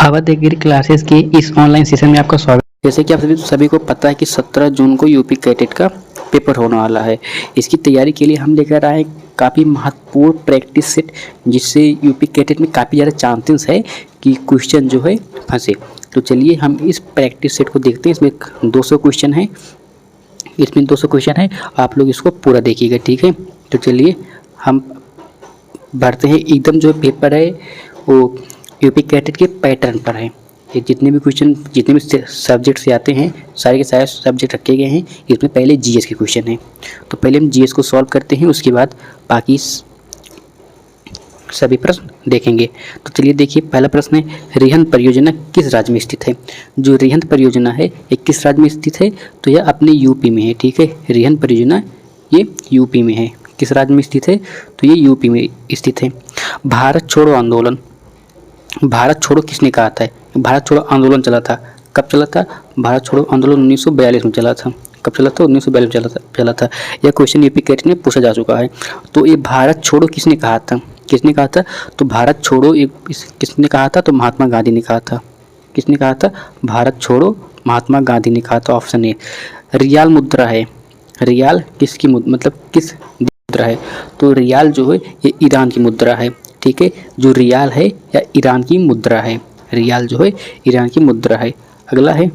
Awadh agree classes के इस online session में आपका स्वागत। जैसे कि आप सभी को पता है कि 17 जून को यूपी कैडेट का पेपर होने वाला है। इसकी तैयारी के लिए हम लेकर आए काफ़ी महत्वपूर्ण प्रैक्टिस सेट, जिससे यूपी कैडेट में काफ़ी ज़्यादा चांसेस है कि क्वेश्चन जो है फंसे। तो चलिए हम इस प्रैक्टिस सेट को देखते हैं। इसमें 200 क्वेश्चन है, आप लोग इसको पूरा देखिएगा, ठीक है। तो चलिए हम बढ़ते हैं। एकदम जो पेपर है वो यूपी कैडेट के पैटर्न पर है। ये जितने भी क्वेश्चन जितने भी सब्जेक्ट से आते हैं, सारे के सारे सब्जेक्ट रखे गए हैं। इसमें पहले जीएस के क्वेश्चन हैं, तो पहले हम जीएस को सॉल्व करते हैं, उसके बाद बाकी सभी प्रश्न देखेंगे। तो चलिए देखिए, पहला प्रश्न है, रिहंद परियोजना किस राज्य में स्थित है। जो रिहंद परियोजना है ये किस राज्य में स्थित है, तो यह अपने यूपी में है, ठीक है। रिहंद परियोजना ये यूपी में है। किस राज्य में स्थित है, तो ये यूपी में स्थित है। भारत छोड़ो आंदोलन, भारत छोड़ो किसने कहा था। भारत छोड़ो आंदोलन चला था, कब चला था। भारत छोड़ो आंदोलन 1942 में चला था। कब चला था, 1942 में चला था। यह क्वेश्चन यूपी कैडेट में पूछा जा चुका है। तो ये भारत छोड़ो किसने कहा था, तो भारत छोड़ो किसने कहा था, तो महात्मा गांधी ने कहा था। किसने कहा था, भारत छोड़ो महात्मा गांधी ने कहा था। Option A. रियाल मुद्रा है, रियाल किसकी मतलब किस मुद्रा है, तो रियाल जो है ये ईरान की मुद्रा है, ठीक है। जो रियाल है या ईरान की मुद्रा है, रियाल जो है ईरान की मुद्रा है। अगला है,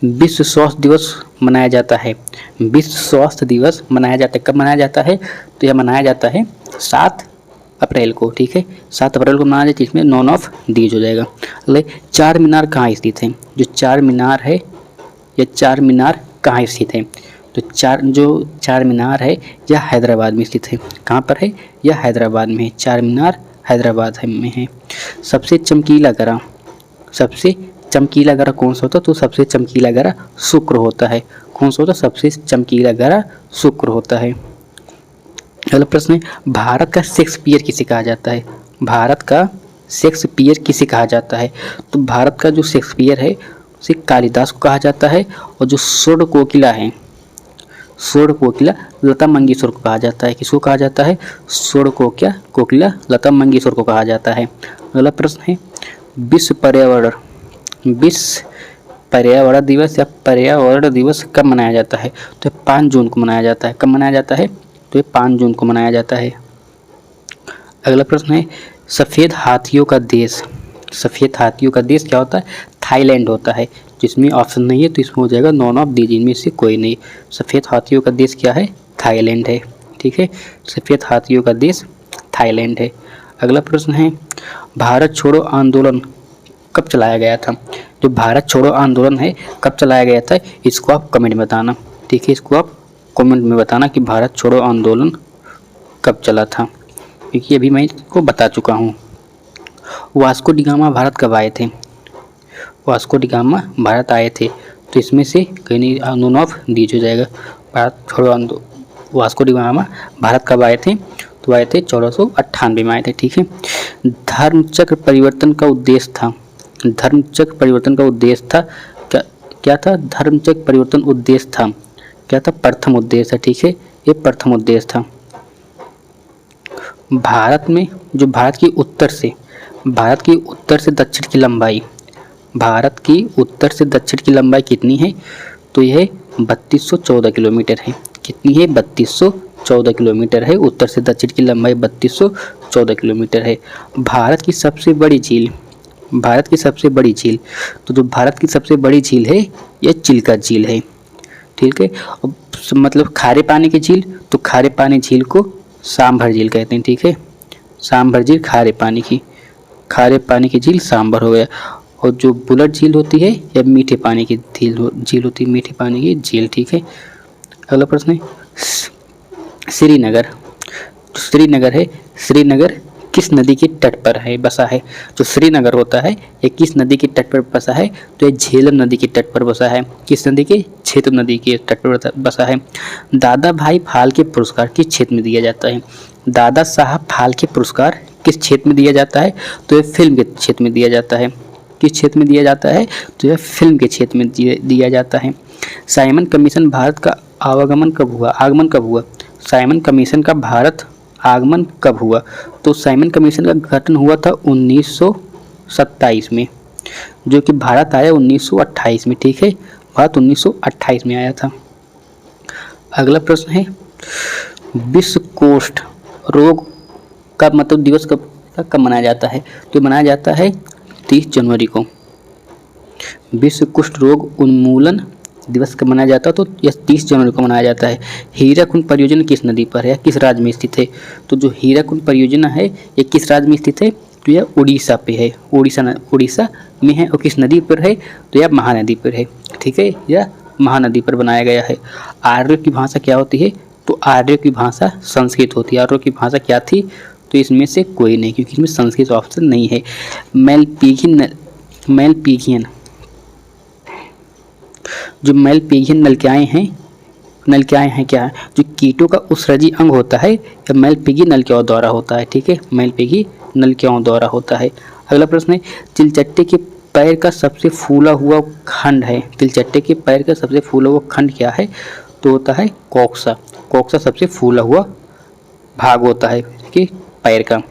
विश्व स्वास्थ्य दिवस मनाया जाता है। विश्व स्वास्थ्य दिवस मनाया जाता है, कब मनाया जाता है, तो यह मनाया जाता है 7 अप्रैल को, ठीक है। 7 अप्रैल को मनाया जाता है, इसमें नॉन ऑफ दीज हो जाएगा। अगले, चार मीनार कहाँ स्थित है। जो चार मीनार है या चार मीनार कहाँ स्थित है, तो चार मीनार है यह हैदराबाद में स्थित है। कहाँ पर है, यह हैदराबाद में है। चार मीनार हैदराबाद में है। सबसे चमकीला ग्रह, सबसे चमकीला ग्रह कौन सा होता है, तो सबसे चमकीला ग्रह शुक्र होता है। कौन सा होता है, सबसे चमकीला ग्रह शुक्र होता है। अगला प्रश्न है, भारत का शेक्सपियर किसे कहा जाता है। भारत का शेक्सपियर किसे कहा जाता है, तो भारत का जो शेक्सपियर है उसे कालिदास को कहा जाता है। और जो स्वर्ण कोकिला है, स्वर्ण कोकिला लता मंगेशकर को कहा जाता है। किसको कहा जाता है, स्वर्ण कोकिला लता मंगेशकर को कहा जाता है। अगला प्रश्न है, विश्व पर्यावरण दिवस या पर्यावरण दिवस कब मनाया जाता है, तो 5 जून को मनाया जाता है। कब मनाया जाता है, तो 5 जून को मनाया जाता है। अगला प्रश्न है, सफ़ेद हाथियों का देश, सफ़ेद हाथियों का देश क्या होता है, थाईलैंड होता है। जिसमें ऑप्शन नहीं है तो इसमें हो जाएगा नॉन ऑफ दीज, इनमें से कोई नहीं। सफ़ेद हाथियों का देश क्या है, थाईलैंड है, ठीक है। सफ़ेद हाथियों का देश थाईलैंड है। अगला प्रश्न है, भारत छोड़ो आंदोलन कब चलाया गया था। जो भारत छोड़ो आंदोलन है कब चलाया गया था, इसको आप कमेंट में बताना, ठीक है। इसको आप कमेंट में बताना कि भारत छोड़ो आंदोलन कब चला था, क्योंकि अभी मैं इसको बता चुका हूँ। वास्को डी गामा भारत कब आए थे, वास्को डी गामा भारत आए थे, तो इसमें से कहीं नहीं, नॉन ऑफ दीज हो जाएगा। भारत छोड़ो वास्को डी गामा भारत कब आए थे, तो आए थे 1498 में आए थे, ठीक है। धर्मचक्र परिवर्तन का उद्देश्य था, धर्मचक्र परिवर्तन का उद्देश्य था क्या था, धर्मचक्र परिवर्तन उद्देश्य था क्या था, प्रथम उद्देश्य था, ठीक है। ये प्रथम उद्देश्य था। भारत में जो भारत की उत्तर से दक्षिण की लंबाई, भारत की उत्तर से दक्षिण की लंबाई कितनी है, तो यह 3214 किलोमीटर है। कितनी है, 3214 किलोमीटर है। उत्तर से दक्षिण की लंबाई 3214 किलोमीटर है। भारत की सबसे बड़ी झील, भारत की सबसे बड़ी झील, तो जो भारत की सबसे बड़ी झील है यह चिल्का झील है, ठीक है। मतलब खारे पानी की झील, तो खारे पानी झील को सांभर झील कहते हैं, ठीक है। सांभर झील खारे पानी की झील सांभर हो गया। और जो बुलट झील होती है या मीठे पानी की झील होती है, मीठे पानी की झील, ठीक है। अगला प्रश्न है, श्रीनगर, श्रीनगर है, श्रीनगर किस नदी के तट पर है बसा है। जो श्रीनगर होता है ये किस नदी के तट पर बसा है, तो ये झेलम नदी के तट पर बसा है। किस नदी के, क्षेत्र नदी के तट पर बसा है। दादा भाई फाल्के पुरस्कार किस क्षेत्र में दिया जाता है, दादा साहब फाल्के पुरस्कार किस क्षेत्र में दिया जाता है, तो ये फिल्म के क्षेत्र में दिया जाता है। किस क्षेत्र में दिया जाता है, तो यह फिल्म के क्षेत्र में दिया जाता है। साइमन कमीशन भारत का आगमन कब हुआ, साइमन कमीशन का भारत आगमन कब हुआ, तो साइमन कमीशन का गठन हुआ था 1900 1927 में, जो कि भारत आया 1928 में, ठीक है, भारत 1928 में आया था। अगला प्रश्न है विश्व कुष्ठ रोग का मतलब दिवस कब मनाया जाता है? तो मनाया जाता है 30 जनवरी को। विश्व कुष्ठ रोग उन्मूलन दिवस कब मनाया जाता है? तो यह 30 जनवरी को मनाया जाता है। हीराकुंड परियोजना किस नदी पर है, किस राज्य में स्थित है? तो जो हीराकुंड परियोजना है ये किस राज्य में स्थित है? तो यह उड़ीसा पे है, उड़ीसा में है। और किस नदी पर है? तो यह महानदी पर है, ठीक है, यह महानदी पर बनाया गया है। आर्यों की भाषा क्या होती है? तो आर्यों की भाषा संस्कृत होती है। आर्यों की भाषा क्या थी? तो इसमें से कोई नहीं, क्योंकि इसमें संस्कृत ऑप्शन नहीं है। मेलपीगियन जो मेलपीगियन नलिकाएं हैं क्या है? जो कीटों का उत्सर्जी अंग होता है या मेलपीगी नलिकाओं द्वारा होता है, ठीक है, मेलपीगी नलिकाओं द्वारा होता है। अगला प्रश्न है तिलचट्टे के पैर का सबसे फूला हुआ खंड है। तिलचट्टे के पैर का सबसे फूला हुआ खंड क्या है? तो होता है कोक्सा। कोक्सा सबसे फूला हुआ भाग होता है, ठीक है, पैर का।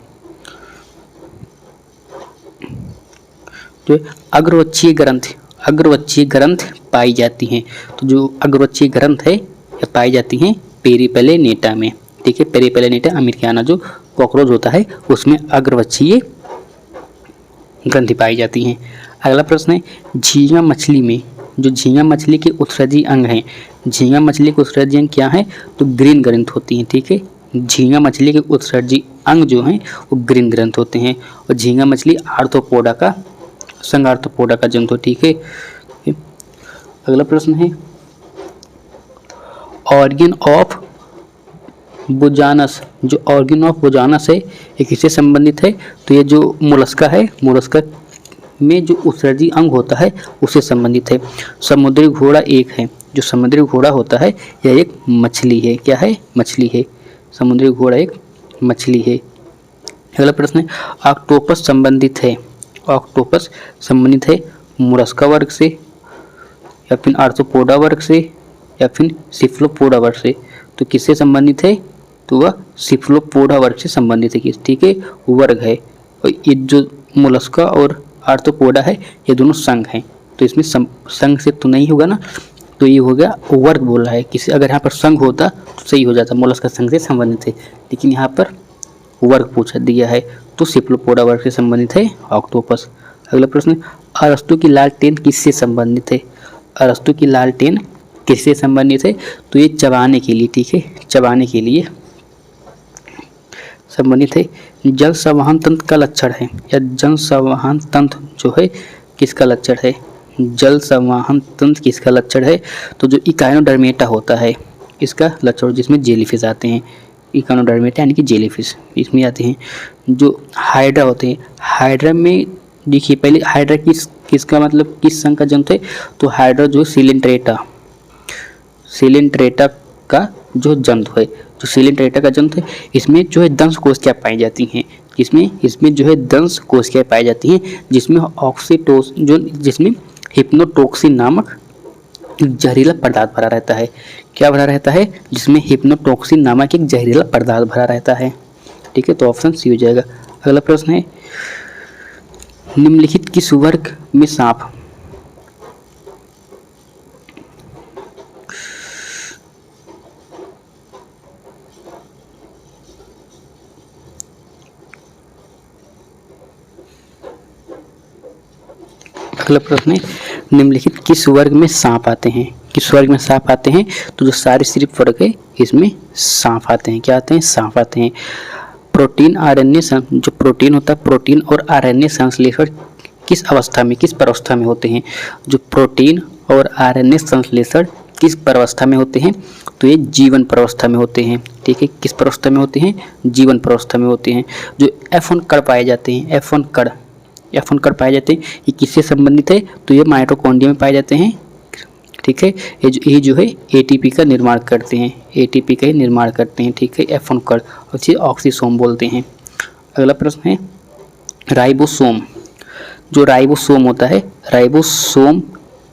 जो अग्रवच्छीय ग्रंथ पाई जाती हैं। तो जो अग्रवच्छीय ग्रंथ है यह पाई जाती हैं पेरिपेलेनेटा में, ठीक है, पेरिपेलेनेटा अमेरिकाना जो कॉकरोच होता है उसमें अग्रवच्छीय ग्रंथि पाई जाती हैं। अगला प्रश्न है झींगा मछली में जो झींगा मछली के उत्सर्जी अंग हैं, झींगा मछली के उत्सर्जी अंग क्या हैं? तो ग्रीन ग्रंथ होती हैं, ठीक है, झींगा मछली के उत्सर्जी अंग जो हैं वो ग्रीन ग्रंथ होते हैं। और झींगा मछली आर्थ्रोपोडा का संगार्थ्रोपोडा का जंतु, ठीक है। अगला प्रश्न है ऑर्गन ऑफ बुजानस, जो ऑर्गन ऑफ बुजानस है ये किससे संबंधित है? तो ये जो मोलस्का है, मोलस्का में जो उत्सर्जी अंग होता है उससे संबंधित है। समुद्री घोड़ा एक है, जो समुद्री घोड़ा होता है यह एक मछली है, क्या है? मछली है, समुद्री घोड़ा एक मछली है। अगला प्रश्न है ऑक्टोपस संबंधित है, ऑक्टोपस संबंधित है मोलस्का वर्ग से या फिर आर्थ्रोपोडा वर्ग से या फिर सिफ्लोपोडा वर्ग से? तो किससे संबंधित है? तो वह सिफ्लोपोडा वर्ग से संबंधित है, ठीक है, वर्ग है। और ये जो मोलस्का और आर्थ्रोपोडा है ये दोनों संघ हैं, तो इसमें संघ से तो नहीं होगा ना, तो ये हो गया वर्ग बोल रहा है। किसी अगर यहाँ पर संघ होता तो सही हो जाता, मोलस्का संघ से संबंधित है, लेकिन यहाँ पर वर्ग पूछा दिया है, तो सिफ्लोपोडा वर्ग से संबंधित है ऑक्टोपस। अगला प्रश्न अरस्तु की लालटेन किससे संबंधित है? अरस्तु की लालटेन किससे संबंधित है? तो ये चबाने के लिए, ठीक है, चबाने के लिए संबंधित है। जल संवहन तंत्र का लक्षण है, या जल संवहन तंत्र जो है किसका लक्षण है? जल संवहन तंत्र किसका लक्षण है? तो जो इकाइनोडर्मेटा होता है इसका लक्षण, जिसमें जेलीफिश आते हैं, इकाइनोडर्मेटा यानी कि जेलीफिश इसमें आते हैं। जो हाइड्रा होते हैं, हाइड्रा में देखिए पहले हाइड्रा किसका मतलब किस संघ का जंतु है? तो हाइड्रा जो सिलेंट्रेटा का जो जंतु है, जो सिलेंट्रेटा का जंतु है, इसमें जो है दंश कोशिकाएं पाई जाती हैं, इसमें जो है दंश कोशिकाएं पाई जाती हैं, जिसमें हिप्नोटॉक्सिन नामक जहरीला पदार्थ भरा रहता है। क्या भरा रहता है? जिसमें हिप्नोटॉक्सिन नामक एक जहरीला पदार्थ भरा रहता है, ठीक है, तो ऑप्शन सी हो जाएगा। अगला प्रश्न है निम्नलिखित किस वर्ग में सांप? अगला प्रश्न है निम्नलिखित किस वर्ग में सांप आते हैं? किस वर्ग में सांप आते हैं? तो जो सरीसृप वर्ग है इसमें सांप आते हैं। क्या आते हैं? सांप आते हैं। प्रोटीन आरएनए जो प्रोटीन होता है, प्रोटीन और आरएनए संश्लेषण किस अवस्था में, किस प्रावस्था में होते हैं? जो प्रोटीन और आरएनए संश्लेषण किस प्रावस्था में होते हैं? तो ये जीवन प्रावस्था में होते हैं, ठीक है, किस प्रावस्था में होते हैं? जीवन प्रावस्था में होते हैं। जो F1 कण पाए जाते हैं, F1 कण पाए जाते हैं, ये किससे संबंधित है? तो ये माइटोकॉन्ड्रिया में पाए जाते हैं, ठीक है, ये जो है एटीपी का निर्माण करते हैं, एटीपी का ही निर्माण करते हैं, ठीक है, F1 कण, और इसे ऑक्सीसोम बोलते हैं। अगला प्रश्न है राइबोसोम, जो राइबोसोम होता है, राइबोसोम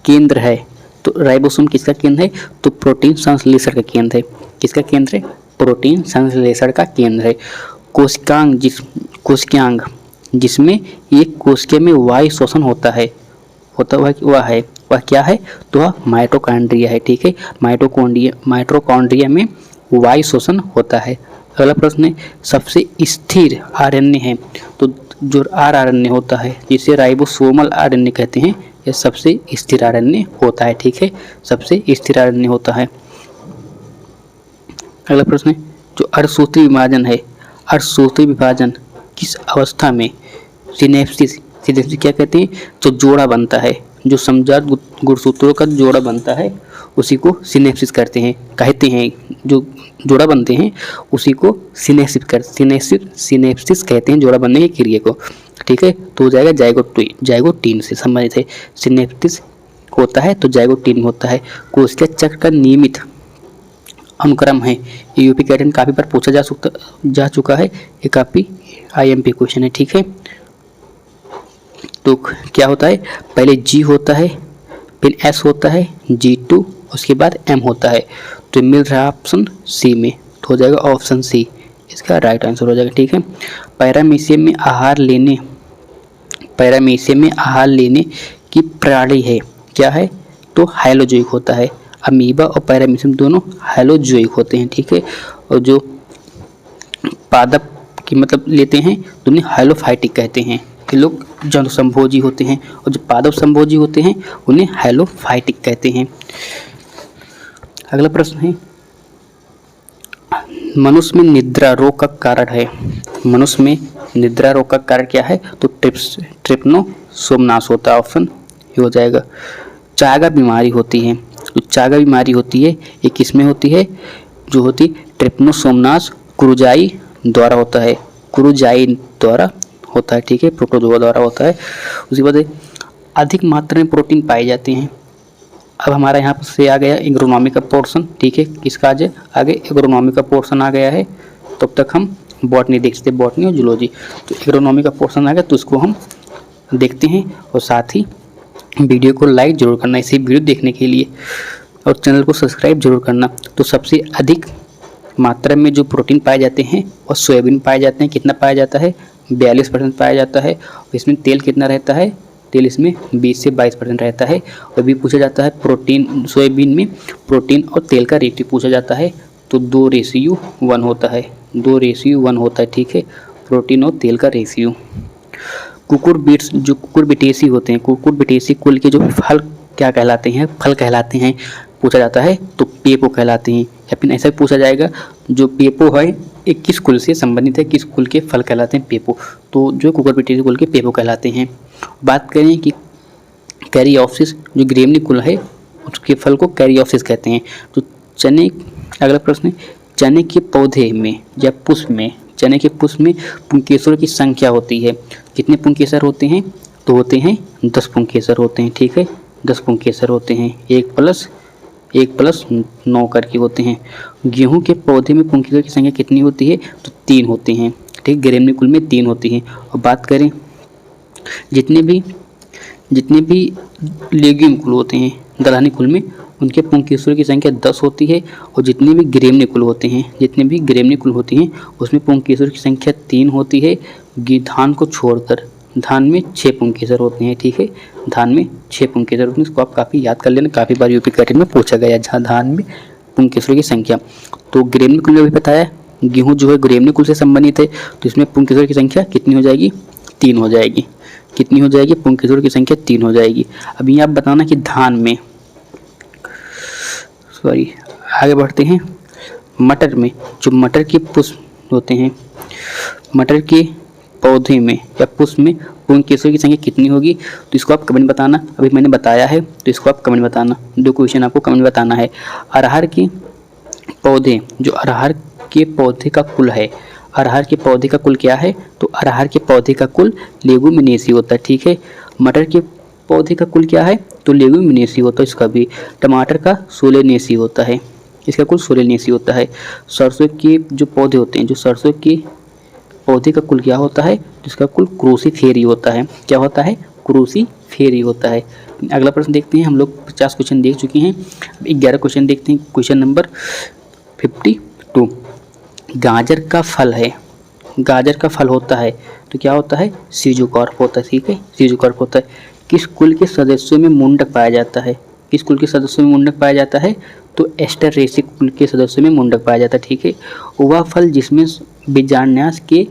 केंद्र है, तो राइबोसोम किसका केंद्र है? तो प्रोटीन संश्लेषण का केंद्र है। किसका केंद्र है? प्रोटीन संश्लेषण का केंद्र है। कोशिकांग जिसमें एक कोशिका में वायु शोषण होता है, वह क्या है? तो वह माइटोकॉन्ड्रिया है, ठीक है। माइटोकॉन्ड्रिया में वायु शोषण होता है। अगला प्रश्न है, सबसे स्थिर आरएनए है, तो जो आरएनए होता है जिसे राइबोसोमल आरएनए कहते हैं, यह सबसे स्थिर आरएनए होता है, ठीक है, सबसे स्थिर आरएनए होता है। अगला प्रश्न है, जो अर्धसूत्री विभाजन है, अर्धसूत्री विभाजन किस अवस्था में सिनेप्सिस क्या कहते हैं? तो जोड़ा बनता है, जो समजात गुणसूत्रों का जोड़ा बनता है उसी को सिनेप्सिस कहते हैं। जो जोड़ा बनते हैं उसी को सिनेप्सिस कहते हैं, जोड़ा बनने की क्रिया को, ठीक है। तो हो जाएगा जाइगोटीन से संबंधित है। सिनेप्सिस होता है तो जाइगोटीन होता है। कोशिका चक्र का नियमित अनुक्रम है। यूपी कैटन काफ़ी बार पूछा जा चुका है, ये काफ़ी आईएमपी क्वेश्चन है, ठीक है। तो क्या होता है? पहले जी होता है, फिर एस होता है, G2, उसके बाद एम होता है। तो मिल रहा है ऑप्शन सी में, तो हो जाएगा ऑप्शन सी इसका राइट आंसर हो जाएगा, ठीक है। पैरामीशियम में आहार लेने की प्रणाली है, क्या है? तो हाइलोजोइक होता है। अमीबा और पैरामीशियम दोनों हाइलोजोइक होते हैं, ठीक है। और जो पादप की मतलब लेते हैं तो उन्हें हाइलोफाइटिक कहते हैं। ये लोग जन संभोजी होते हैं और जो पादप संभोजी होते हैं उन्हें हाइलोफाइटिक कहते हैं। अगला प्रश्न है, मनुष्य में निद्रा रोग का कारण है। मनुष्य में निद्रा रोग का कारण क्या है? तो ट्रिप्नोसोमनास होता है, ऑप्शन ये हो जाएगा। चागा बीमारी होती है, तो चागा बीमारी होती है ये किसमें होती है? जो होती ट्रिप्नोसोमनास क्रुजाई द्वारा होता है, क्रुजाई द्वारा होता है, ठीक है, प्रोटोजोआ द्वारा होता है। उसके बाद अधिक मात्रा में प्रोटीन पाए जाते हैं। अब हमारा यहाँ पर से आ गया एग्रोनॉमी का पोर्शन, ठीक है, किसका आज आगे एग्रोनॉमी का पोर्शन आ गया है। तब तक हम बॉटनी देखते हैं, बॉटनी और जूलॉजी। तो एग्रोनॉमी का पोर्शन आ गया तो उसको हम देखते हैं, और साथ ही वीडियो को लाइक जरूर करना इसी वीडियो देखने के लिए, और चैनल को सब्सक्राइब जरूर करना। तो सबसे अधिक मात्रा में जो प्रोटीन पाए जाते हैं और सोयाबीन पाए जाते हैं, कितना पाया जाता है? 42% पाया जाता है। और इसमें तेल कितना रहता है? तेल इसमें 20 से 22% रहता है। और भी पूछा जाता है प्रोटीन, सोयाबीन में प्रोटीन और तेल का रेशियो पूछा जाता है, तो 2:1 होता है, 2:1 होता है, ठीक है, प्रोटीन और तेल का रेशियो। कुकुरबिट्स जो कुकुरबिटेसी होते हैं, कुकुरबिटेसी कुल के जो फल क्या कहलाते हैं? फल कहलाते हैं, पूछा जाता है तो पेपो कहलाते हैं। या फिर ऐसा पूछा जाएगा जो पेपो है ये किस कुल से संबंधित है, किस कुल के फल कहलाते हैं? पेपो। तो जो कुकुरबिटेसी कुल के पेपो कहलाते हैं। बात करें कि कैरियोप्सिस जो ग्रेमनी कुल है उसके फल को कैरियोप्सिस कहते हैं। तो चने, अगला प्रश्न है, चने के पौधे में या पुष्प में, चने के पुष्प में पुंकेसर की संख्या होती है, कितने पुंकेसर होते हैं? तो होते हैं 10 पुंकेसर होते हैं, ठीक है, 10 पुंकेसर होते हैं, 1+9 करके होते हैं। गेहूं के पौधे में पुंकेसर की संख्या कितनी होती है? तो 3 होते हैं, ठीक, ग्रेमनी कुल में 3 होती हैं। और बात करें जितने भी लेग्यूम कुल होते हैं दलहनी कुल में, उनके पुंकेसर की संख्या 10 होती है। और जितने भी ग्रेमनी कुल होते हैं उसमें पुंकेसर की संख्या 3 होती है। धान को छोड़कर धान में 6 पुंकेसर होते हैं, ठीक है, धान में 6 पुंकेसर होते हैं। इसको आप काफ़ी याद कर लेना, काफ़ी बार यूपी कैटेगरी में पूछा गया जहाँ धान में पुंकेसर की संख्या। तो ग्रेमनी कुल में भी बताया, गेहूँ जो है ग्रेमनी कुल से संबंधित है, तो इसमें पुंकेसर की संख्या कितनी हो जाएगी? 3 हो जाएगी। कितनी हो जाएगी? पुंकेसर की संख्या 3 हो जाएगी। अभी आप बताना कि धान में, आगे बढ़ते हैं, मटर में जो मटर के पुष्प होते हैं, मटर के पौधे में या पुष्प में पुंकेसर की संख्या कितनी होगी? तो इसको आप कमेंट बताना। अभी मैंने बताया है तो इसको आप कमेंट बताना, 2 क्वेश्चन आपको कमेंट बताना है। अरहर के पौधे, जो अरहर के पौधे का कुल है, अरहर के पौधे का कुल क्या है? तो अरहर के पौधे का कुल लेगुमिनेसी होता है, ठीक है। मटर के पौधे का कुल क्या है? तो लेगुमिनेसी होता है इसका भी। टमाटर का सोलेनेसी होता है, इसका कुल सोलेनेसी होता है। सरसों के जो पौधे होते हैं, जो सरसों के पौधे का कुल क्या होता है? जिसका कुल क्रूसीफेरी होता है। क्या होता है? क्रूसीफेरी होता है। अगला प्रश्न देखते हैं, हम लोग 50 क्वेश्चन देख चुके हैं, 11 क्वेश्चन देखते हैं। क्वेश्चन नंबर 52, गाजर का फल है, गाजर का फल होता है तो क्या होता है, सीजोकॉर्प होता है, ठीक है, सीजोकॉर्प होता है। किस कुल के सदस्यों में मुंडक पाया जाता है, किस कुल के सदस्यों में मुंडक पाया जाता है, तो एस्टरेसी कुल के सदस्यों में मुंडक पाया जाता है, ठीक है। वह फल जिसमें बीजान्यास के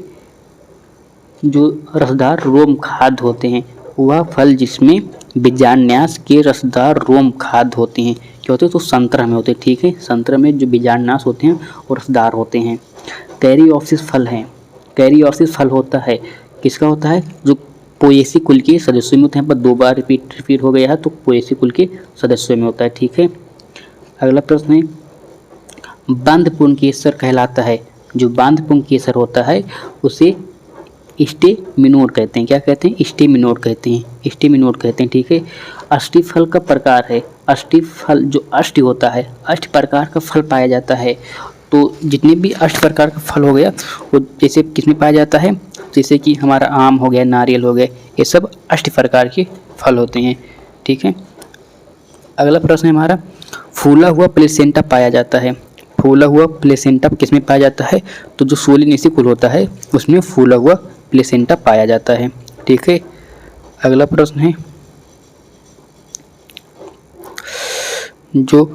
जो रसदार रोम खाद्य होते हैं, वह फल जिसमें बीजान्यास के रसदार रोम खाद्य होते हैं, क्या होते हैं, तो संतरा में होते हैं, ठीक है। संतरा में जो बीजान्यास होते हैं वो रसदार होते हैं। कैरीऑप्सिस फल है, कैरीऑप्सिस फल होता है, किसका होता है, जो पोएसी कुल के सदस्यों में होते हैं। पर 2 बार रिपीट हो गया है, तो पोएसी कुल के सदस्यों में होता है, ठीक है। अगला प्रश्न है, बंध पुंकेसर कहलाता है, जो बंध पुंकेसर होता है उसे स्टेमिनोड कहते हैं, क्या कहते हैं, स्टेमिनोड कहते हैं, स्टेमिनोड कहते हैं, ठीक है। अष्टी फल का प्रकार है, अष्टी फल जो अष्ट होता है, अष्ट प्रकार का फल पाया जाता है। तो जितने भी अष्ट प्रकार का फल हो गया वो जैसे किसमें पाया जाता है, जैसे कि हमारा आम हो गया, नारियल हो गया, ये सब अष्ट प्रकार के फल होते हैं, ठीक है। अगला प्रश्न है हमारा, फूला हुआ प्लेसेंटा पाया जाता है, फूला हुआ प्लेसेंटा किसमें पाया जाता है, तो जो सोलिनेसी कुल होता है उसमें फूला हुआ प्लेसेंटा पाया जाता है, ठीक है। अगला प्रश्न है, जो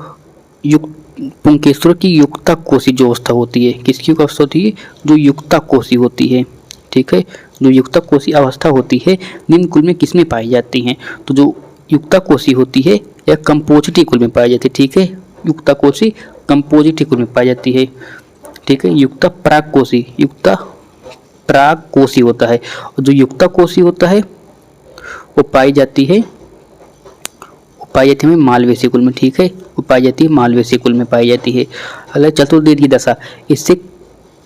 पुंकेसर की युक्ता कोशी जो अवस्था होती है, किसकी अवस्था होती है, जो युक्ता कोशी होती है, ठीक है। जो युक्ता कोशी अवस्था होती है निम्न कुल में किसमें पाई जाती हैं, तो जो युक्ता कोशी होती है या कंपोजिटी कुल में पाई जाती है, ठीक है। युक्ता कोशी कंपोजिटी कुल में पाई जाती है, ठीक है। युक्ता प्राक कोशी, युक्ता प्राक कोशी होता है, और जो युक्ता कोशी होता है वो पाई जाती है मालवेसी कुल में, ठीक है। वो पाई जाती है मालवेसी कुल में पाई जाती है। अगला चतुर्वेदी दशा, इससे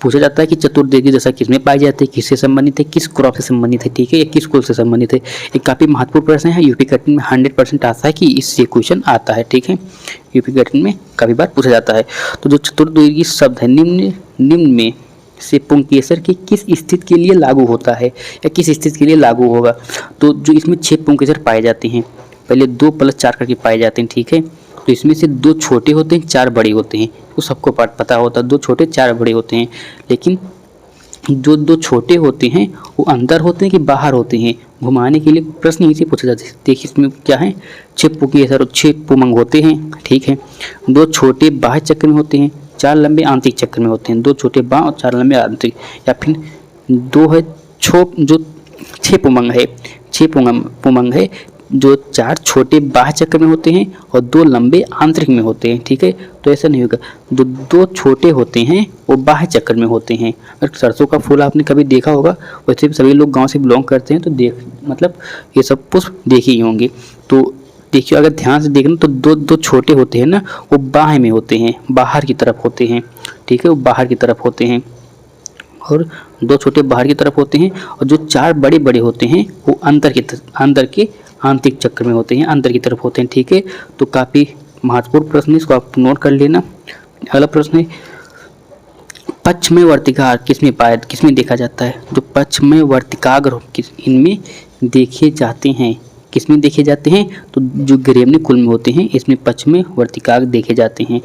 पूछा जाता है कि चतुर्वेदी दशा किसमें पाई जाती है, किससे संबंधित है, किस क्रॉप से संबंधित है, ठीक है, या किस कुल से संबंधित है। ये काफ़ी महत्वपूर्ण प्रश्न है, यूपी कटिंग में 100% आता है कि इससे क्वेश्चन आता है, ठीक है। यूपी कटिंग में काफ़ी बार पूछा जाता है। तो जो चतुर्वेदी शब्द है निम्न में से पुंकेसर की किस स्थिति के लिए लागू होता है या किस स्थिति के लिए लागू होगा, तो जो इसमें 6 पुंकेसर पाए जाते हैं, पहले 2 + 4 करके पाए जाते हैं, ठीक है। तो इसमें से 2 छोटे होते हैं, 4 बड़े होते हैं, तो सबको पता होता है 2 छोटे 4 बड़े होते हैं। लेकिन जो 2 छोटे होते हैं वो अंदर होते हैं कि बाहर होते हैं, घुमाने के लिए प्रश्न यहीं से पूछा जाता है। देखिए इसमें क्या है, 6 पुंकेसर और 6 पुमंग होते हैं, ठीक है। 2 छोटे बाह्य चक्र में होते हैं, 4 लंबे आंतरिक चक्र में होते हैं, 2 छोटे बाह्य और 4 लंबे आंतरिक, या फिर 2 है जो 6 पुमंग है, 6 पुमंग है, जो 4 छोटे बाह्य चक्र में होते हैं और 2 लंबे आंतरिक में होते हैं, ठीक है। तो ऐसा नहीं होगा, जो 2 छोटे होते हैं वो बाह्य चक्र में होते हैं। अगर सरसों का फूल आपने कभी देखा होगा, वैसे भी सभी लोग गांव से बिलोंग करते हैं, तो मतलब ये सब पुष्प देखे ही होंगे। तो देखिए अगर ध्यान से देखना तो 2 छोटे होते हैं ना, वो बाह्य में होते हैं, बाहर की तरफ होते हैं, ठीक है, वो बाहर की तरफ होते हैं, और 2 छोटे बाहर की तरफ होते हैं, और जो 4 बड़े बड़े होते हैं वो अंदर के आंतरिक चक्र में होते हैं, अंदर की तरफ होते हैं, ठीक है। तो काफ़ी महत्वपूर्ण प्रश्न है, इसको आप नोट कर लेना। अगला प्रश्न है, पश्चिमी वर्तिकार किसमें देखा जाता है, जो पश्चिमी वर्तिकाग्र इनमें देखे जाते हैं, किसमें देखे जाते हैं, तो जो ग्रेमनी कुल में होते हैं इसमें पश्चिमी वर्तिकाग्र देखे जाते हैं।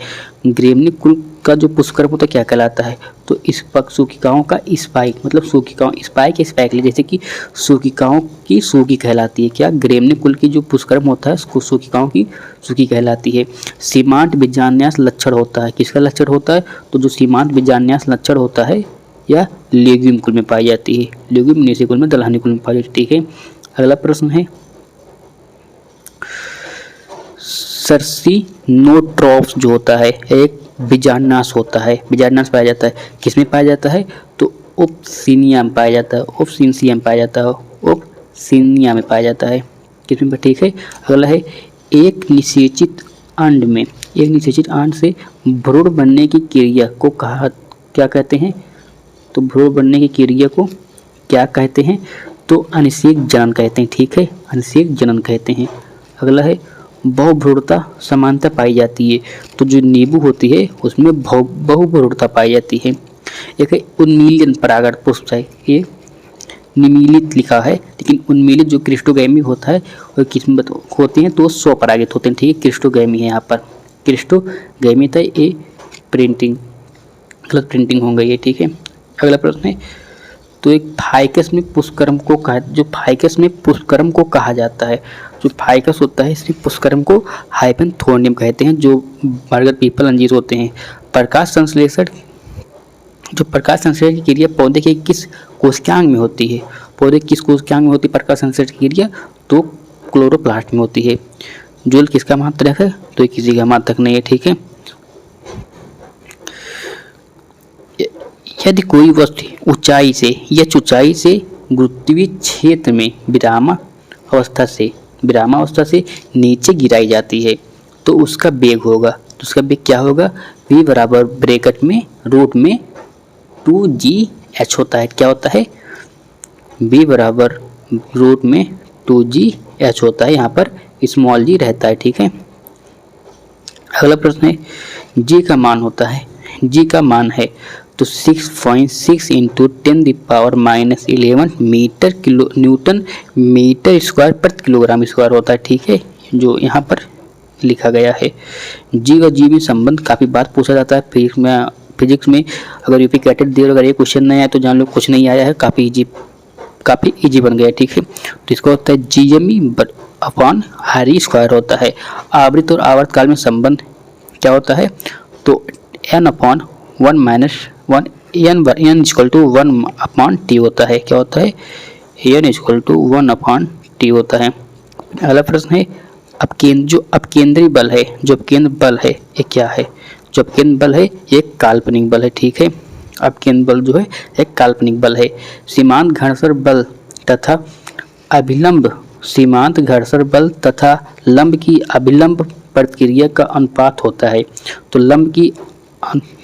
ग्रेमनी कुल का जो पुष्कर होता है क्या कहलाता है, तो इस सूखिकाओं का स्पाइक, मतलब सूखिकाओं स्पाइक या स्पाइक, जैसे कि सूखिकाओं की सूखी कहलाती है, क्या ग्रेमनी कुल की जो पुष्कर्म होता है उसको सूखिकाओं की सूखी कहलाती है। सीमांत बीजान्यास लक्षण होता है, किसका लक्षण होता है, तो जो सीमांत बीजान्यास लक्षण होता है या लेग्यूम कुल में पाई जाती है, लेग्यूमिनेसी कुल में, दलहनी कुल में पाई जाती है, ठीक है। अगला प्रश्न है, सर्सिनोट्रॉप्स जो होता है एक बीजान्यास होता है, बीजान्यास पाया जाता है, किसमें पाया जाता है, तो ओप्सिनिया में पाया जाता है, ओप्सिनिया में पाया जाता है, ओप्सिनिया में पाया जाता है, किसमें, ठीक है। अगला है, एक निषेचित अंड से भ्रूण बनने की क्रिया को क्या कहते हैं, तो भ्रूण बनने की क्रिया को क्या कहते हैं, तो अनिषेक जनन कहते हैं, ठीक है, अनिषेक जनन कहते हैं। अगला है, बहुभ्रूणता समानता पाई जाती है, तो जो नींबू होती है उसमें बहुभ्रूणता पाई जाती है। एक है उन्मीलन परागण पुष्प है, ये निमीलित लिखा है, लेकिन उन्मीलित जो क्रिस्टोगैमी होता है वो किसमें होते हैं, तो स्वपरागित होते हैं, ठीक है। क्रिस्टोगैमी है, यहाँ पर क्रिस्टोगैमी था, ये प्रिंटिंग गलत प्रिंटिंग हो गई है, ठीक है। अगला प्रश्न है, तो एक फाइकस में पुष्करम को कहा, जो फाइकस में पुष्करम को कहा जाता है, जो फाइकस होता है इसमें पुष्करम को हाइपेंथोनियम कहते हैं, जो बरगद पीपल अंजीर होते हैं। प्रकाश संश्लेषण, जो प्रकाश संश्लेषण की क्रिया पौधे के किस कोशिकांग में होती है, पौधे किस कोशिकांग में होती है प्रकाश संश्लेषण की क्रिया, तो क्लोरोप्लास्ट में होती है। जूल किसका मात्रक है, तो ये किसी का मात्रक नहीं है, ठीक है। यदि कोई वस्तु ऊंचाई से या ऊंचाई से गुरुत्वीय क्षेत्र में विरामावस्था से नीचे गिराई जाती है तो उसका वेग होगा, तो उसका वेग क्या होगा, v बराबर ब्रैकेट में रूट में 2gh होता है। क्या होता है, v बराबर रूट में 2gh होता है, यहाँ पर स्मॉल g रहता है, ठीक है। अगला प्रश्न है, g का मान होता है, g का मान है तो 6.6 into 10⁻⁻11 metre kilo newton metre square प्रति किलोग्राम स्क्वायर होता है, ठीक है, जो यहाँ पर लिखा गया है। जी और जी में संबंध काफ़ी बार पूछा जाता है फिजिक्स में। अगर यूपी कैटेट दिए अगर ये क्वेश्चन नहीं आया तो जान लो कुछ नहीं आया है, काफ़ी इजी बन गया, ठीक है। तो इसका होता है GME अपॉन RE स्क्वायर होता है। आवृत्त और आवर्त काल में संबंध क्या होता है, तो n upon 1 minus 1 n equal to 1 upon T होता है। क्या होता है, n equal to 1 upon T होता है। अगला प्रश्न है, अपकेंद्री बल है, जो अपकेंद्र बल है ये क्या है, जो अपकेंद्र बल है ये काल्पनिक बल है, ठीक है। अपकेंद्र बल जो है एक काल्पनिक बल है। सीमांत घर्षण बल तथा अभिलंब सीमांत घर्षण बल तथा लंब की अभिलंब प्रतिक्रिया का अनुपात होता है। तो लंब की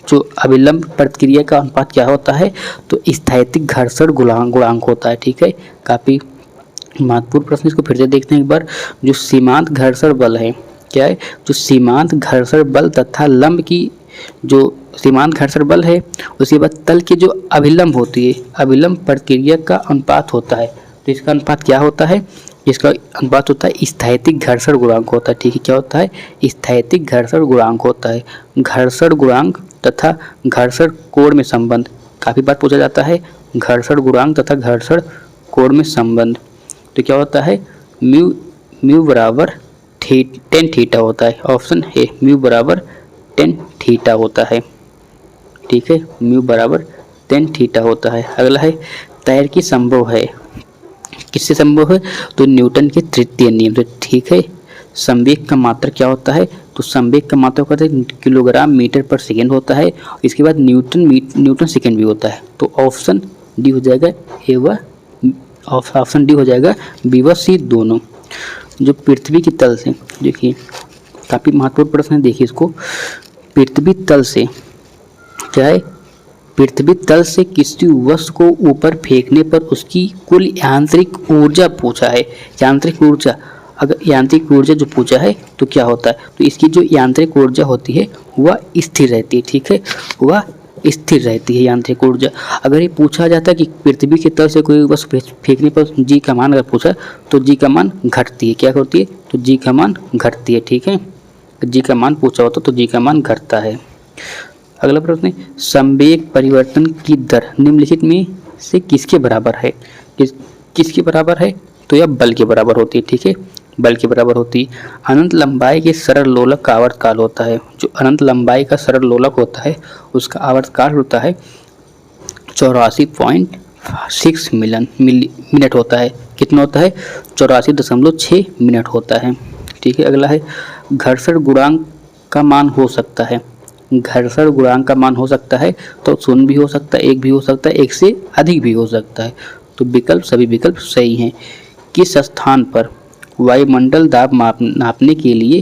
जो अभिलंब प्रतिक्रिया का अनुपात क्या होता है, तो स्थैतिक घर्षण गुणांक होता है, ठीक है। काफ़ी महत्वपूर्ण प्रश्न, इसको फिर से देखते हैं एक बार। जो सीमांत घर्षण बल है क्या है, जो सीमांत घर्षण बल तथा लंब की जो सीमांत घर्षण बल है उसके बाद तल की जो अभिलंब होती है अभिलंब प्रतिक्रिया का अनुपात होता है। तो इसका अनुपात क्या होता है, इसका अनुपात होता है स्थैतिक घर्षण गुणांक होता है, ठीक है। क्या होता है, स्थैतिक घर्षण गुणांक होता है। घर्षण गुणांक तथा घर्षण कोण में संबंध काफ़ी बार पूछा जाता है, घर्षण गुणांक तथा घर्षण कोण में संबंध। तो क्या होता है, म्यू बराबर टेन थीटा होता है। ऑप्शन ए म्यू बराबर 10 थीटा होता है, ठीक है, म्यू बराबर 10 थीटा होता है। अगला है, तैरकी संभव है, किससे संभव है, तो न्यूटन के तृतीय नियम से, ठीक है। संवेग का मात्रा क्या होता है, तो संवेग का मात्रा कहते हैं किलोग्राम मीटर पर सेकेंड होता है। इसके बाद न्यूटन सेकेंड भी होता है। तो ऑप्शन डी हो जाएगा ए व ऑप्शन डी हो जाएगा बी व सी दोनों। जो पृथ्वी की तल से, देखिए काफ़ी महत्वपूर्ण प्रश्न है, देखिए इसको। पृथ्वी तल से क्या है, पृथ्वी तल से किसी वस्तु को ऊपर फेंकने पर उसकी कुल यांत्रिक ऊर्जा पूछा है। यांत्रिक ऊर्जा, अगर यांत्रिक ऊर्जा जो पूछा है तो क्या होता है, तो इसकी जो यांत्रिक ऊर्जा होती है वह स्थिर रहती है, ठीक है, वह स्थिर रहती है यांत्रिक ऊर्जा। अगर ये पूछा जाता है कि पृथ्वी के तल से कोई वस्तु फेंकने पर जी का मान अगर पूछा तो जी का मान घटती है, क्या होती है, तो जी का मान घटती है, ठीक है। जी का मान पूछा होता तो जी का मान घटता है। अगला प्रश्न है, संवेग परिवर्तन की दर निम्नलिखित में से किसके बराबर है, किसके बराबर है, तो यह बल के बराबर होती है, ठीक है, बल के बराबर होती है। अनंत लंबाई के सरल लोलक का आवर्तकाल होता है, जो अनंत लंबाई का सरल लोलक होता है उसका आवर्तकाल होता है 84.6 मिनट होता है। कितना होता है, 84.6 मिनट होता है, ठीक है। अगला है, घर्षण गुणांक का मान हो सकता है, घर्षण गुणांक का मान हो सकता है तो 0 भी हो सकता है, 1 भी हो सकता है, 1 से अधिक भी हो सकता है। तो विकल्प सभी विकल्प सही हैं। किस स्थान पर वायुमंडल दाब नापने के लिए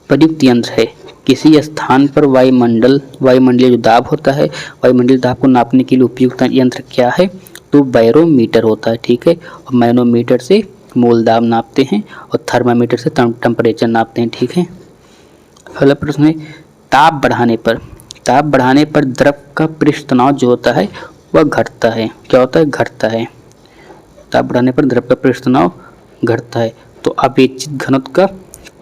प्रयुक्त यंत्र है, किसी स्थान पर वायुमंडलीय जो दाब होता है, वायुमंडलीय दाब को नापने के लिए उपयुक्त यंत्र क्या है, तो बैरोमीटर होता है, ठीक है। और मैनोमीटर से मूल दाब नापते हैं और थर्मामीटर से टेम्परेचर नापते हैं, ठीक है। अगला प्रश्न है, ताप बढ़ाने पर द्रव का पृष्ठ तनाव जो होता है वह घटता है, क्या होता है, घटता है। ताप बढ़ाने पर द्रव का पृष्ठ तनाव घटता है। तो अपेक्षित घनत्व का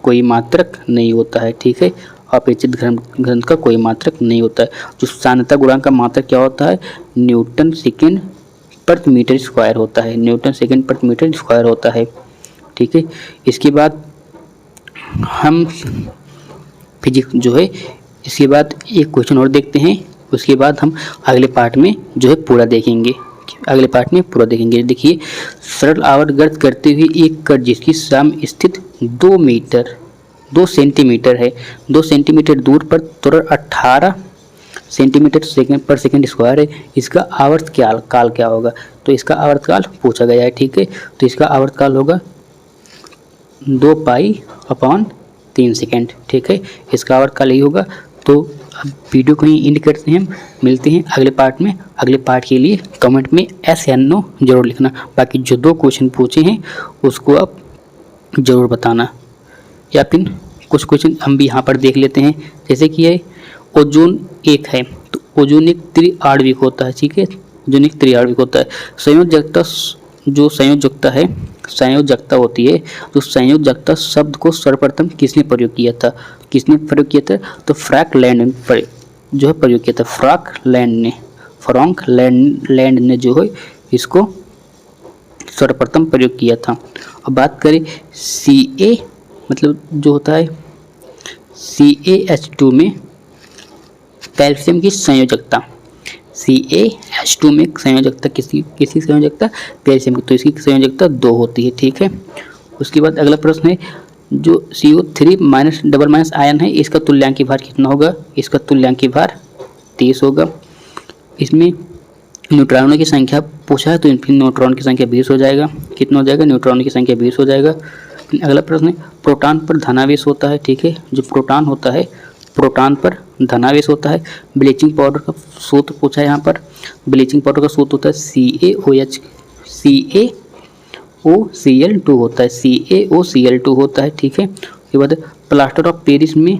कोई मात्रक नहीं होता है, ठीक है, अपेक्षित घनत्व का कोई मात्रक नहीं होता है। जो सांद्रता गुणांक का मात्रक क्या होता है, न्यूटन सेकेंड प्रति मीटर स्क्वायर होता है, न्यूटन सेकेंड प्रति मीटर स्क्वायर होता है। ठीक है, इसके बाद हम फिजिक्स जो है, इसके बाद एक क्वेश्चन और देखते हैं, उसके बाद हम अगले पार्ट में जो है पूरा देखेंगे, अगले पार्ट में पूरा देखेंगे। देखिए, सरल आवर्त गर्त करते हुए एक कण जिसकी साम्य स्थित 2 सेंटीमीटर है, 2 सेंटीमीटर दूर पर त्वरण 18 सेंटीमीटर पर सेकंड स्क्वायर है, इसका आवर्त काल क्या होगा। तो इसका आवर्त काल पूछा गया है। ठीक है, तो इसका आवर्त काल होगा 2 पाई/3 सेकेंड। ठीक है, इसका आवर्त काल यही होगा। तो अब वीडियो को ही एंड करते हैं, मिलते हैं अगले पार्ट में। अगले पार्ट के लिए कमेंट में एस या नो जरूर लिखना। बाकी जो 2 क्वेश्चन पूछे हैं उसको आप ज़रूर बताना, या फिर कुछ क्वेश्चन हम भी यहाँ पर देख लेते हैं। जैसे कि है ओजोन एक है, तो ओजोन एक त्रिआण्विक होता है। ठीक है, ओजोन एक त्रिआण्विक होता है। संयोजकता, जो संयोजकता है, संयोजकता होती है, जो संयोजकता शब्द को सर्वप्रथम किसने प्रयोग किया था, किसने प्रयोग किया था, तो फ्रैंकलैंड जो है प्रयोग किया था, फ्रैंकलैंड ने जो है इसको सर्वप्रथम प्रयोग किया था। अब बात करें Ca मतलब जो होता है CaH2 में कैल्शियम की संयोजकता, CaH2 में संयोजकता किसकी संयोजकता, कैल्शियम की, तो इसकी संयोजकता 2 होती है। ठीक है, उसके बाद अगला प्रश्न है, जो CO3 डबल माइनस आयन है, इसका तुल्यांकी भार कितना होगा, इसका तुल्यांकी भार 30 होगा। इसमें न्यूट्रॉनों की संख्या पूछा है, तो फिर न्यूट्रॉन की संख्या 20 हो जाएगा। कितना हो जाएगा, न्यूट्रॉन की संख्या 20 हो जाएगा। अगला प्रश्न है, प्रोटॉन पर धनावेश होता है। ठीक है, जो प्रोटॉन होता है, प्रोटॉन पर धनावेश होता है। ब्लीचिंग पाउडर का सूत्र पूछा है यहाँ पर, ब्लीचिंग पाउडर का सूत्र होता है CaOCl2 होता है, CaOCl2 होता है। ठीक है, उसके बाद प्लास्टर ऑफ पेरिस में,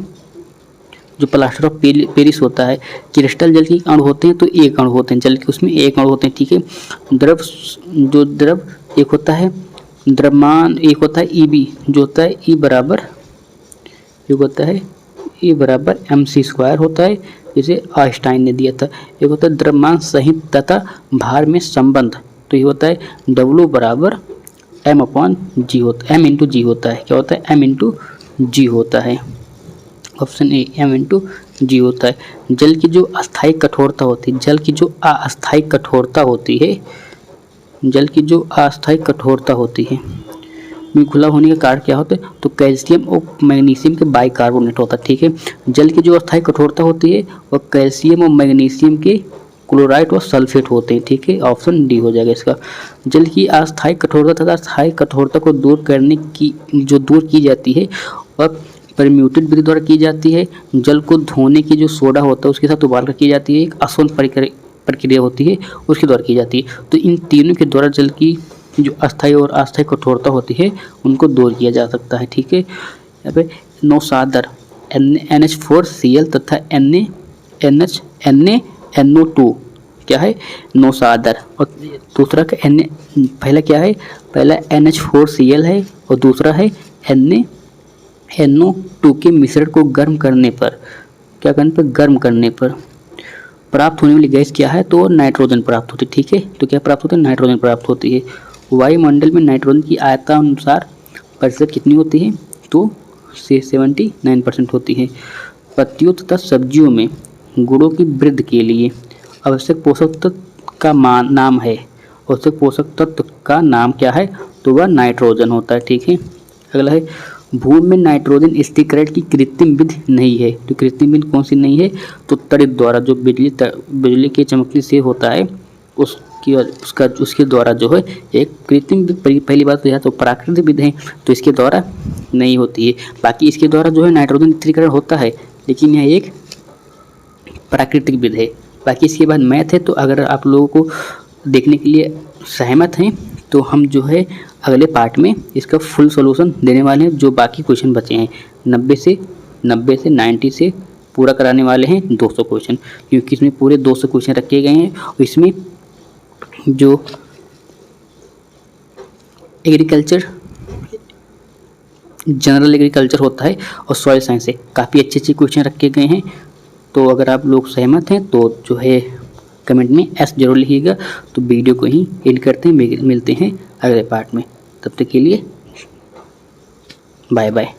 जो प्लास्टर ऑफ पेरिस होता है, क्रिस्टल जल के अणु होते हैं, तो एक अणु होते हैं जल के, उसमें एक अणु होते हैं। ठीक है, द्रव एक होता है, द्रव्यमान एक होता है Eb, जो होता है E बराबर mc² होता है, जिसे आइंस्टाइन ने दिया था। एक होता है द्रव्यमान सहित तथा भार में संबंध, तो ये होता है W बराबर m/g होता है, m/g होता है। क्या होता है, m/g होता है। ऑप्शन ए m/g होता है। जल की जो अस्थायी कठोरता होती है, जल की जो अस्थायी कठोरता होती है, जल की जो अस्थायी कठोरता होती है में खुला होने का कारण क्या होता है, तो कैल्शियम और मैग्नीशियम के बाइकार्बोनेट होता है। ठीक है, जल की जो अस्थायी कठोरता होती है वह कैल्शियम और मैग्नीशियम के क्लोराइड और सल्फेट होते हैं। ठीक है, ऑप्शन डी हो जाएगा इसका। जल की अस्थायी कठोरता तथा स्थायी कठोरता को दूर करने की, जो दूर की जाती है वह परम्यूटेड विधि द्वारा की जाती है। जल को धोने की जो सोडा होता है उसके साथ उबाल कर की जाती है। एक आसान प्रक्रिया होती है, उसके द्वारा की जाती है। तो इन तीनों के द्वारा जल की जो अस्थायी और अस्थायी कठोरता होती है उनको दूर किया जा सकता है। ठीक है, यहाँ पे नौसादर NH4Cl तथा NaNO2 क्या है, नौसादर, और दूसरा का पहला क्या है, पहला NH4Cl है और दूसरा है NaNO2 के मिश्रण को गर्म करने पर, क्या करने पर, गर्म करने पर प्राप्त होने वाली गैस क्या है, तो नाइट्रोजन प्राप्त होती है। ठीक है, तो क्या प्राप्त होता है, नाइट्रोजन प्राप्त होती है। वायुमंडल में नाइट्रोजन की आयतानुसार प्रतिशत कितनी होती है, तो 79% होती है। पत्तियों तथा सब्जियों में गुणों की वृद्धि के लिए आवश्यक पोषक तत्व का नाम है, आवश्यक पोषक तत्व का नाम क्या है, तो वह नाइट्रोजन होता है। ठीक है, अगला है, भूमि में नाइट्रोजन स्थिरीकरण की कृत्रिम विधि नहीं है, तो कृत्रिम विधि कौन सी नहीं है, तो तड़ित द्वारा, जो बिजली के चमकने से होता है उसके द्वारा जो है एक कृत्रिम विधि। पहली बात तो यह तो प्राकृतिक विधि है, तो इसके द्वारा नहीं होती है। बाकी इसके द्वारा जो है नाइट्रोजन स्थिरीकरण होता है, लेकिन यह एक प्राकृतिक विधि है। बाकी इसके बाद मैथ है, तो अगर आप लोगों को देखने के लिए सहमत हैं तो हम जो है अगले पार्ट में इसका फुल सॉल्यूशन देने वाले हैं। जो बाकी क्वेश्चन बचे हैं 90 से 90 से पूरा कराने वाले हैं 200 क्वेश्चन, क्योंकि इसमें पूरे 200 क्वेश्चन रखे गए हैं। और इसमें जो एग्रीकल्चर जनरल एग्रीकल्चर होता है और सॉइल साइंस है। काफ़ी अच्छे अच्छे क्वेश्चन रखे गए हैं। तो अगर आप लोग सहमत हैं तो जो है कमेंट में एस जरूर लिखिएगा। तो वीडियो को ही एंड करते हैं, मिलते हैं अगले पार्ट में। तब तक के लिए बाय बाय।